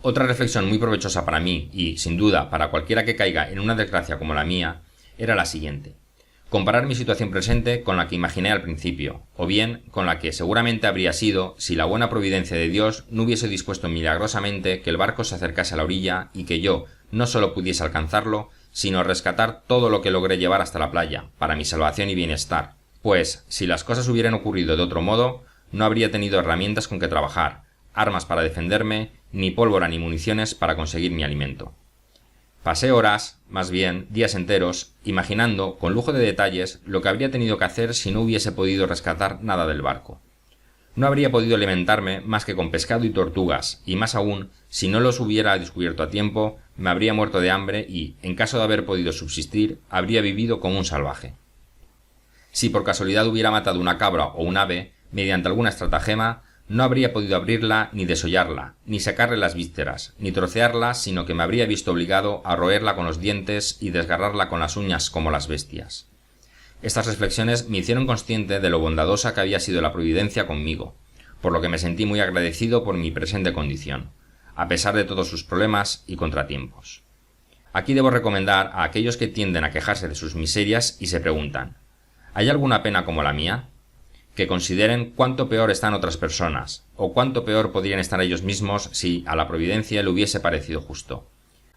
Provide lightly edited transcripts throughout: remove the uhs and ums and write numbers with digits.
Otra reflexión muy provechosa para mí y, sin duda, para cualquiera que caiga en una desgracia como la mía, era la siguiente: comparar mi situación presente con la que imaginé al principio, o bien con la que seguramente habría sido si la buena providencia de Dios no hubiese dispuesto milagrosamente que el barco se acercase a la orilla y que yo no solo pudiese alcanzarlo, sino rescatar todo lo que logré llevar hasta la playa, para mi salvación y bienestar, pues, si las cosas hubieran ocurrido de otro modo, no habría tenido herramientas con que trabajar, armas para defenderme, ni pólvora ni municiones para conseguir mi alimento. Pasé horas, más bien días enteros, imaginando, con lujo de detalles, lo que habría tenido que hacer si no hubiese podido rescatar nada del barco. No habría podido alimentarme más que con pescado y tortugas, y más aún, si no los hubiera descubierto a tiempo, me habría muerto de hambre y, en caso de haber podido subsistir, habría vivido como un salvaje. Si por casualidad hubiera matado una cabra o un ave, mediante alguna estratagema, no habría podido abrirla ni desollarla, ni sacarle las vísceras, ni trocearla, sino que me habría visto obligado a roerla con los dientes y desgarrarla con las uñas como las bestias. Estas reflexiones me hicieron consciente de lo bondadosa que había sido la providencia conmigo, por lo que me sentí muy agradecido por mi presente condición, a pesar de todos sus problemas y contratiempos. Aquí debo recomendar a aquellos que tienden a quejarse de sus miserias y se preguntan: ¿hay alguna pena como la mía?, que consideren cuánto peor están otras personas, o cuánto peor podrían estar ellos mismos si a la providencia le hubiese parecido justo.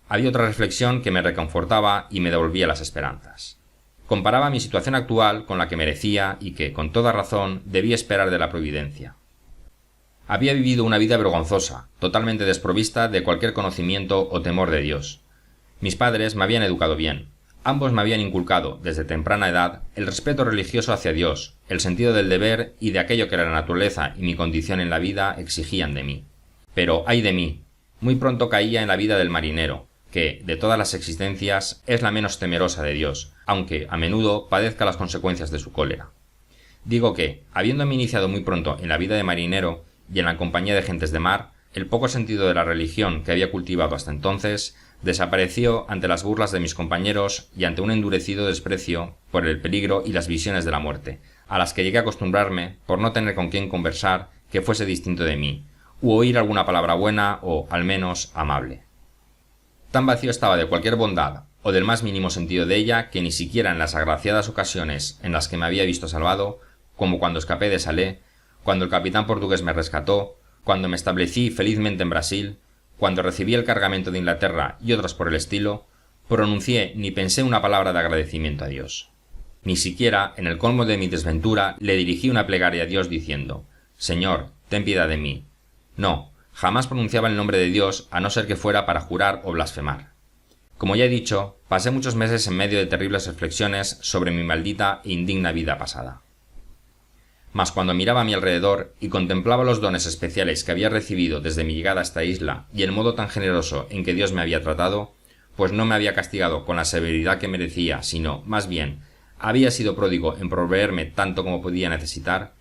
Había otra reflexión que me reconfortaba y me devolvía las esperanzas. Comparaba mi situación actual con la que merecía y que, con toda razón, debía esperar de la providencia. Había vivido una vida vergonzosa, totalmente desprovista de cualquier conocimiento o temor de Dios. Mis padres me habían educado bien. Ambos me habían inculcado, desde temprana edad, el respeto religioso hacia Dios, el sentido del deber y de aquello que la naturaleza y mi condición en la vida exigían de mí. Pero, ay de mí, muy pronto caía en la vida del marinero, que, de todas las existencias, es la menos temerosa de Dios, aunque, a menudo, padezca las consecuencias de su cólera. Digo que, habiéndome iniciado muy pronto en la vida de marinero y en la compañía de gentes de mar, el poco sentido de la religión que había cultivado hasta entonces desapareció ante las burlas de mis compañeros y ante un endurecido desprecio por el peligro y las visiones de la muerte, a las que llegué a acostumbrarme por no tener con quién conversar que fuese distinto de mí, u oír alguna palabra buena o, al menos, amable. Tan vacío estaba de cualquier bondad o del más mínimo sentido de ella que ni siquiera en las agraciadas ocasiones en las que me había visto salvado, como cuando escapé de Salé, cuando el capitán portugués me rescató, cuando me establecí felizmente en Brasil, cuando recibí el cargamento de Inglaterra y otras por el estilo, pronuncié ni pensé una palabra de agradecimiento a Dios. Ni siquiera, en el colmo de mi desventura, le dirigí una plegaria a Dios diciendo: «Señor, ten piedad de mí». No, jamás pronunciaba el nombre de Dios a no ser que fuera para jurar o blasfemar. Como ya he dicho, pasé muchos meses en medio de terribles reflexiones sobre mi maldita e indigna vida pasada. Mas cuando miraba a mi alrededor y contemplaba los dones especiales que había recibido desde mi llegada a esta isla y el modo tan generoso en que Dios me había tratado, pues no me había castigado con la severidad que merecía, sino, más bien, había sido pródigo en proveerme tanto como podía necesitar,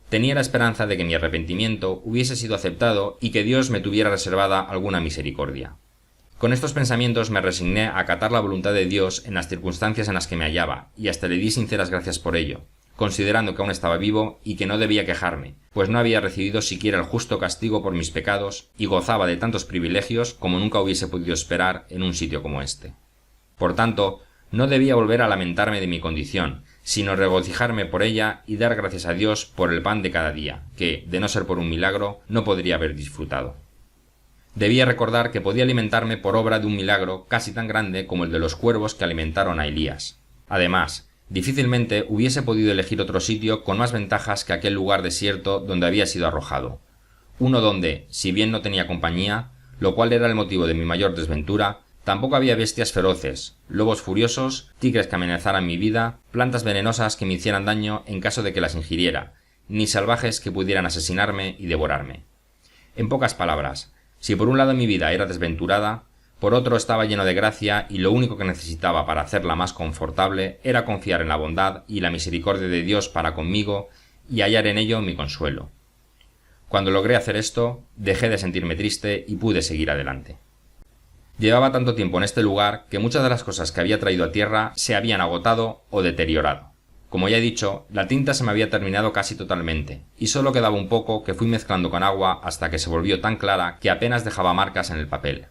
tenía la esperanza de que mi arrepentimiento hubiese sido aceptado y que Dios me tuviera reservada alguna misericordia. Con estos pensamientos me resigné a acatar la voluntad de Dios en las circunstancias en las que me hallaba, y hasta le di sinceras gracias por ello, considerando que aún estaba vivo y que no debía quejarme, pues no había recibido siquiera el justo castigo por mis pecados y gozaba de tantos privilegios como nunca hubiese podido esperar en un sitio como este. Por tanto, no debía volver a lamentarme de mi condición, sino regocijarme por ella y dar gracias a Dios por el pan de cada día, que, de no ser por un milagro, no podría haber disfrutado. Debía recordar que podía alimentarme por obra de un milagro casi tan grande como el de los cuervos que alimentaron a Elías. Además, difícilmente hubiese podido elegir otro sitio con más ventajas que aquel lugar desierto donde había sido arrojado. Uno donde, si bien no tenía compañía, lo cual era el motivo de mi mayor desventura, tampoco había bestias feroces, lobos furiosos, tigres que amenazaran mi vida, plantas venenosas que me hicieran daño en caso de que las ingiriera, ni salvajes que pudieran asesinarme y devorarme. En pocas palabras, si por un lado mi vida era desventurada, por otro estaba lleno de gracia y lo único que necesitaba para hacerla más confortable era confiar en la bondad y la misericordia de Dios para conmigo y hallar en ello mi consuelo. Cuando logré hacer esto, dejé de sentirme triste y pude seguir adelante. Llevaba tanto tiempo en este lugar que muchas de las cosas que había traído a tierra se habían agotado o deteriorado. Como ya he dicho, la tinta se me había terminado casi totalmente, y solo quedaba un poco que fui mezclando con agua hasta que se volvió tan clara que apenas dejaba marcas en el papel.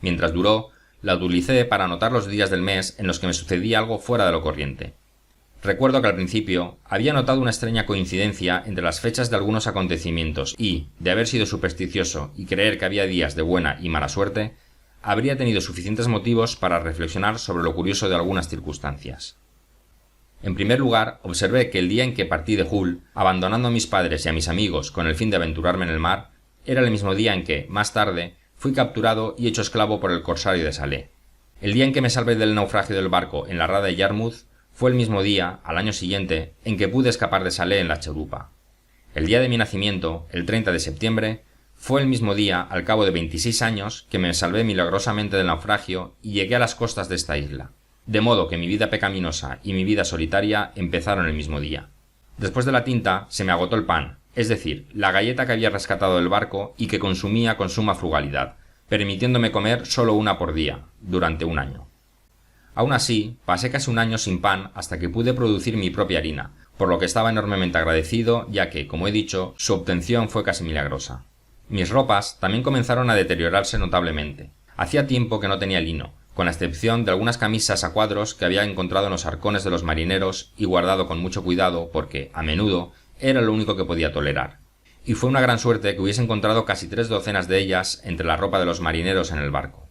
Mientras duró, la utilicé para anotar los días del mes en los que me sucedía algo fuera de lo corriente. Recuerdo que al principio había notado una extraña coincidencia entre las fechas de algunos acontecimientos y, de haber sido supersticioso y creer que había días de buena y mala suerte, habría tenido suficientes motivos para reflexionar sobre lo curioso de algunas circunstancias. En primer lugar, observé que el día en que partí de Hull, abandonando a mis padres y a mis amigos con el fin de aventurarme en el mar, era el mismo día en que, más tarde, fui capturado y hecho esclavo por el corsario de Salé. El día en que me salvé del naufragio del barco en la rada de Yarmouth fue el mismo día, al año siguiente, en que pude escapar de Salé en la chalupa. El día de mi nacimiento, el 30 de septiembre, fue el mismo día, al cabo de 26 años, que me salvé milagrosamente del naufragio y llegué a las costas de esta isla. De modo que mi vida pecaminosa y mi vida solitaria empezaron el mismo día. Después de la tinta se me agotó el pan, es decir, la galleta que había rescatado del barco y que consumía con suma frugalidad, permitiéndome comer solo una por día, durante un año. Aún así, pasé casi un año sin pan hasta que pude producir mi propia harina, por lo que estaba enormemente agradecido, ya que, como he dicho, su obtención fue casi milagrosa. Mis ropas también comenzaron a deteriorarse notablemente. Hacía tiempo que no tenía lino, con la excepción de algunas camisas a cuadros que había encontrado en los arcones de los marineros y guardado con mucho cuidado porque, a menudo, era lo único que podía tolerar. Y fue una gran suerte que hubiese encontrado casi 3 docenas de ellas entre la ropa de los marineros en el barco.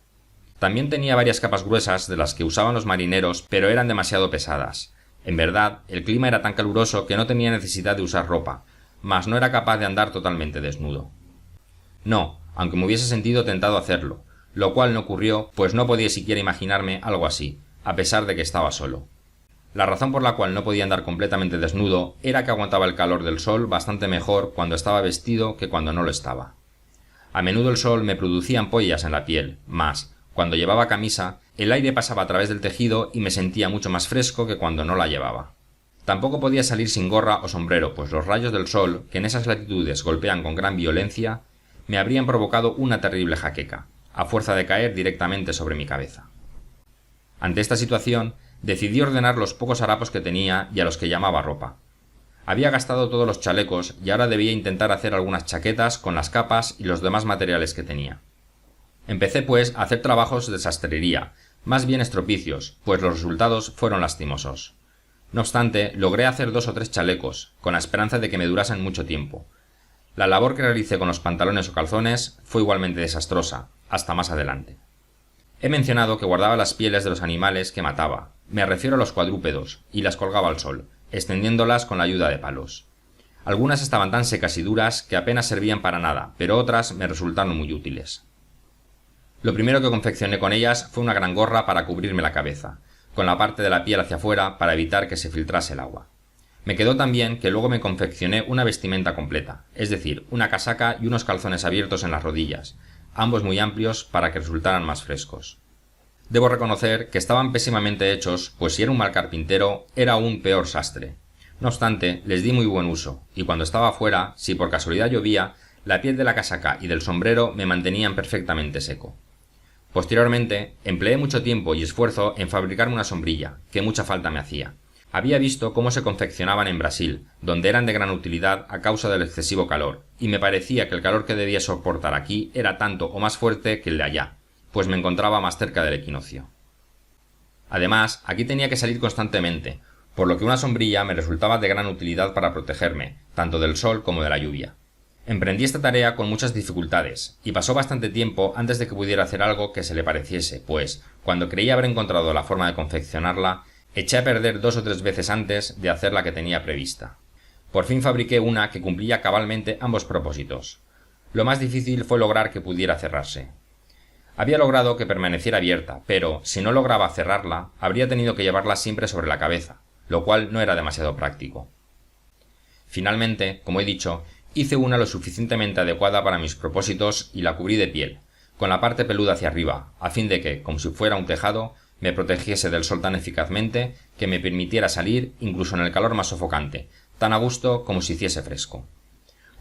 También tenía varias capas gruesas de las que usaban los marineros, pero eran demasiado pesadas. En verdad, el clima era tan caluroso que no tenía necesidad de usar ropa, mas no era capaz de andar totalmente desnudo. No, aunque me hubiese sentido tentado a hacerlo, lo cual no ocurrió, pues no podía siquiera imaginarme algo así, a pesar de que estaba solo. La razón por la cual no podía andar completamente desnudo era que aguantaba el calor del sol bastante mejor cuando estaba vestido que cuando no lo estaba. A menudo el sol me producía ampollas en la piel, mas, cuando llevaba camisa, el aire pasaba a través del tejido y me sentía mucho más fresco que cuando no la llevaba. Tampoco podía salir sin gorra o sombrero, pues los rayos del sol, que en esas latitudes golpean con gran violencia, me habrían provocado una terrible jaqueca, a fuerza de caer directamente sobre mi cabeza. Ante esta situación, decidí ordenar los pocos harapos que tenía y a los que llamaba ropa. Había gastado todos los chalecos y ahora debía intentar hacer algunas chaquetas con las capas y los demás materiales que tenía. Empecé, pues, a hacer trabajos de sastrería, más bien estropicios, pues los resultados fueron lastimosos. No obstante, logré hacer 2 o 3 chalecos, con la esperanza de que me durasen mucho tiempo. La labor que realicé con los pantalones o calzones fue igualmente desastrosa, hasta más adelante. He mencionado que guardaba las pieles de los animales que mataba, me refiero a los cuadrúpedos, y las colgaba al sol, extendiéndolas con la ayuda de palos. Algunas estaban tan secas y duras que apenas servían para nada, pero otras me resultaron muy útiles. Lo primero que confeccioné con ellas fue una gran gorra para cubrirme la cabeza, con la parte de la piel hacia afuera para evitar que se filtrase el agua. Me quedó tan bien que luego me confeccioné una vestimenta completa, es decir, una casaca y unos calzones abiertos en las rodillas, ambos muy amplios para que resultaran más frescos. Debo reconocer que estaban pésimamente hechos, pues si era un mal carpintero, era aún peor sastre. No obstante, les di muy buen uso, y cuando estaba afuera, si por casualidad llovía, la piel de la casaca y del sombrero me mantenían perfectamente seco. Posteriormente, empleé mucho tiempo y esfuerzo en fabricarme una sombrilla, que mucha falta me hacía. Había visto cómo se confeccionaban en Brasil, donde eran de gran utilidad a causa del excesivo calor, y me parecía que el calor que debía soportar aquí era tanto o más fuerte que el de allá, pues me encontraba más cerca del equinoccio. Además, aquí tenía que salir constantemente, por lo que una sombrilla me resultaba de gran utilidad para protegerme, tanto del sol como de la lluvia. Emprendí esta tarea con muchas dificultades, y pasó bastante tiempo antes de que pudiera hacer algo que se le pareciese, pues, cuando creí haber encontrado la forma de confeccionarla, eché a perder 2 o 3 veces antes de hacer la que tenía prevista. Por fin fabriqué una que cumplía cabalmente ambos propósitos. Lo más difícil fue lograr que pudiera cerrarse. Había logrado que permaneciera abierta, pero, si no lograba cerrarla, habría tenido que llevarla siempre sobre la cabeza, lo cual no era demasiado práctico. Finalmente, como he dicho, hice una lo suficientemente adecuada para mis propósitos y la cubrí de piel, con la parte peluda hacia arriba, a fin de que, como si fuera un tejado, me protegiese del sol tan eficazmente que me permitiera salir incluso en el calor más sofocante, tan a gusto como si hiciese fresco.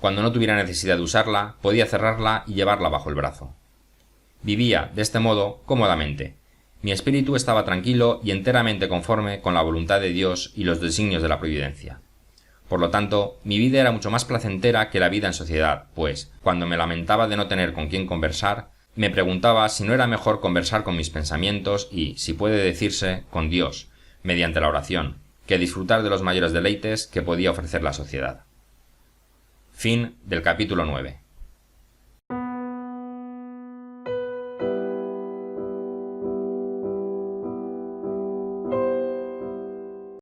Cuando no tuviera necesidad de usarla, podía cerrarla y llevarla bajo el brazo. Vivía, de este modo, cómodamente. Mi espíritu estaba tranquilo y enteramente conforme con la voluntad de Dios y los designios de la providencia. Por lo tanto, mi vida era mucho más placentera que la vida en sociedad, pues, cuando me lamentaba de no tener con quién conversar, me preguntaba si no era mejor conversar con mis pensamientos y, si puede decirse, con Dios, mediante la oración, que disfrutar de los mayores deleites que podía ofrecer la sociedad. Fin del capítulo 9.